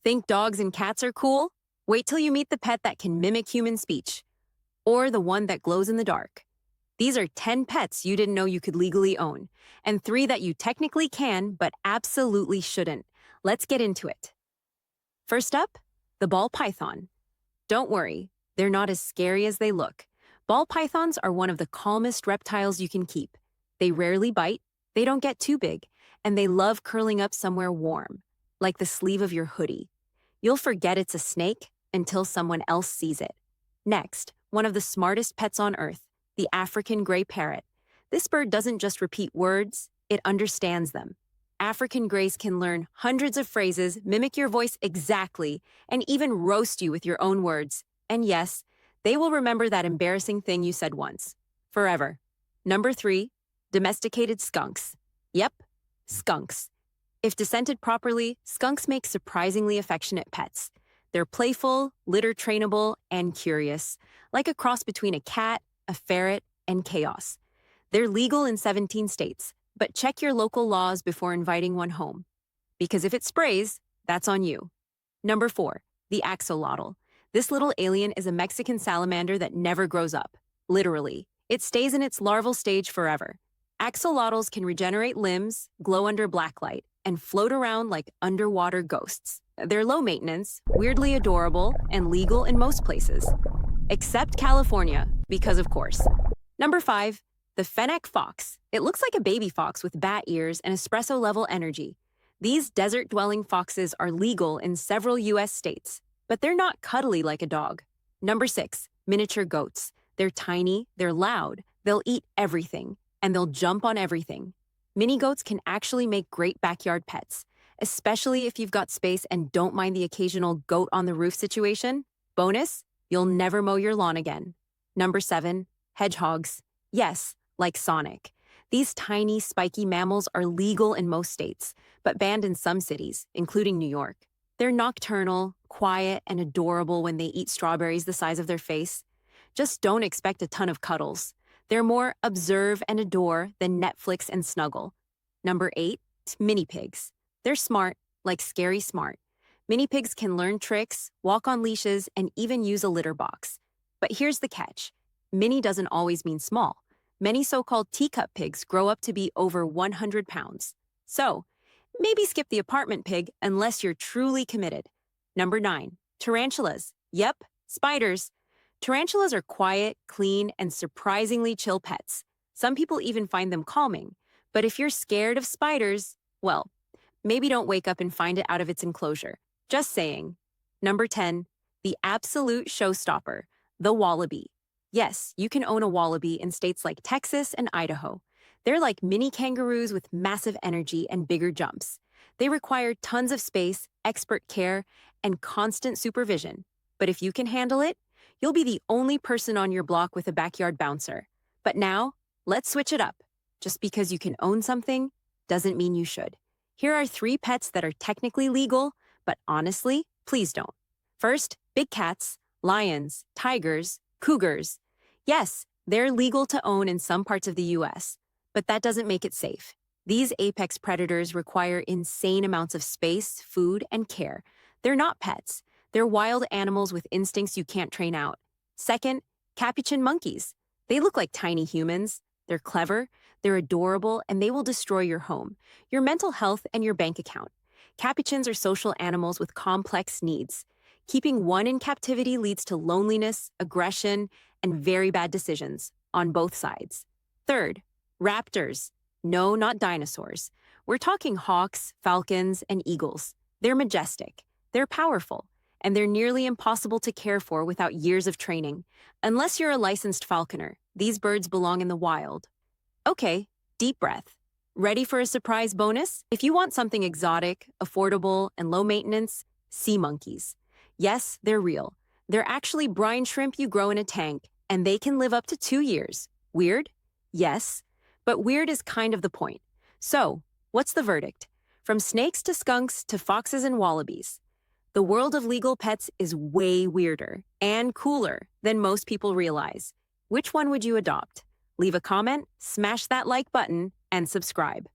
Think dogs and cats are cool? Wait till you meet the pet that can mimic human speech, or the one that glows in the dark. These are 10 pets you didn't know you could legally own, and 3 that you technically can but absolutely shouldn't. Let's get into it. First up, the ball python. Don't worry, they're not as scary as they look. Ball pythons are one of the calmest reptiles you can keep. They rarely bite, they don't get too big, and they love curling up somewhere warm, like the sleeve of your hoodie. You'll forget it's a snake until someone else sees it. Next, one of the smartest pets on Earth, the African gray parrot. This bird doesn't just repeat words, it understands them. African grays can learn hundreds of phrases, mimic your voice exactly, and even roast you with your own words. And yes, they will remember that embarrassing thing you said once. Forever. Number 3, domesticated skunks. Yep, skunks. If descented properly, skunks make surprisingly affectionate pets. They're playful, litter trainable, and curious, like a cross between a cat, a ferret, and chaos. They're legal in 17 states, but check your local laws before inviting one home. Because if it sprays, that's on you. Number 4, the axolotl. This little alien is a Mexican salamander that never grows up. Literally. It stays in its larval stage forever. Axolotls can regenerate limbs, glow under blacklight, and float around like underwater ghosts. They're low maintenance, weirdly adorable, and legal in most places. Except California, because of course. Number 5, the fennec fox. It looks like a baby fox with bat ears and espresso-level energy. These desert-dwelling foxes are legal in several U.S. states, but they're not cuddly like a dog. Number 6, miniature goats. They're tiny, they're loud, they'll eat everything, and they'll jump on everything. Mini goats can actually make great backyard pets, especially if you've got space and don't mind the occasional goat on the roof situation. Bonus, you'll never mow your lawn again. Number 7, hedgehogs. Yes, like Sonic. These tiny, spiky mammals are legal in most states, but banned in some cities, including New York. They're nocturnal, quiet, and adorable when they eat strawberries the size of their face. Just don't expect a ton of cuddles. They're more observe and adore than Netflix and snuggle. Number 8, mini pigs. They're smart, like scary smart. Mini pigs can learn tricks, walk on leashes, and even use a litter box. But here's the catch. Mini doesn't always mean small. Many so-called teacup pigs grow up to be over 100 pounds. So, maybe skip the apartment pig unless you're truly committed. Number 9, tarantulas. Yep, spiders. Tarantulas are quiet, clean, and surprisingly chill pets. Some people even find them calming. But if you're scared of spiders, well, maybe don't wake up and find it out of its enclosure. Just saying. Number 10, the absolute showstopper, the wallaby. Yes, you can own a wallaby in states like Texas and Idaho. They're like mini kangaroos with massive energy and bigger jumps. They require tons of space, expert care, and constant supervision. But if you can handle it, you'll be the only person on your block with a backyard bouncer. But now, let's switch it up. Just because you can own something doesn't mean you should. Here are 3 pets that are technically legal, but honestly, please don't. First, big cats, lions, tigers, cougars. Yes, they're legal to own in some parts of the US, but that doesn't make it safe. These apex predators require insane amounts of space, food, and care. They're not pets. They're wild animals with instincts you can't train out. Second, capuchin monkeys. They look like tiny humans. They're clever, they're adorable, and they will destroy your home, your mental health, and your bank account. Capuchins are social animals with complex needs. Keeping one in captivity leads to loneliness, aggression, and very bad decisions on both sides. Third, raptors. No, not dinosaurs. We're talking hawks, falcons, and eagles. They're majestic, they're powerful, and they're nearly impossible to care for without years of training. Unless you're a licensed falconer, these birds belong in the wild. Okay, deep breath. Ready for a surprise bonus? If you want something exotic, affordable, and low maintenance, sea monkeys. Yes, they're real. They're actually brine shrimp you grow in a tank, and they can live up to 2 years. Weird? Yes, but weird is kind of the point. So, what's the verdict? From snakes to skunks to foxes and wallabies, the world of legal pets is way weirder and cooler than most people realize. Which one would you adopt? Leave a comment, smash that like button, and subscribe.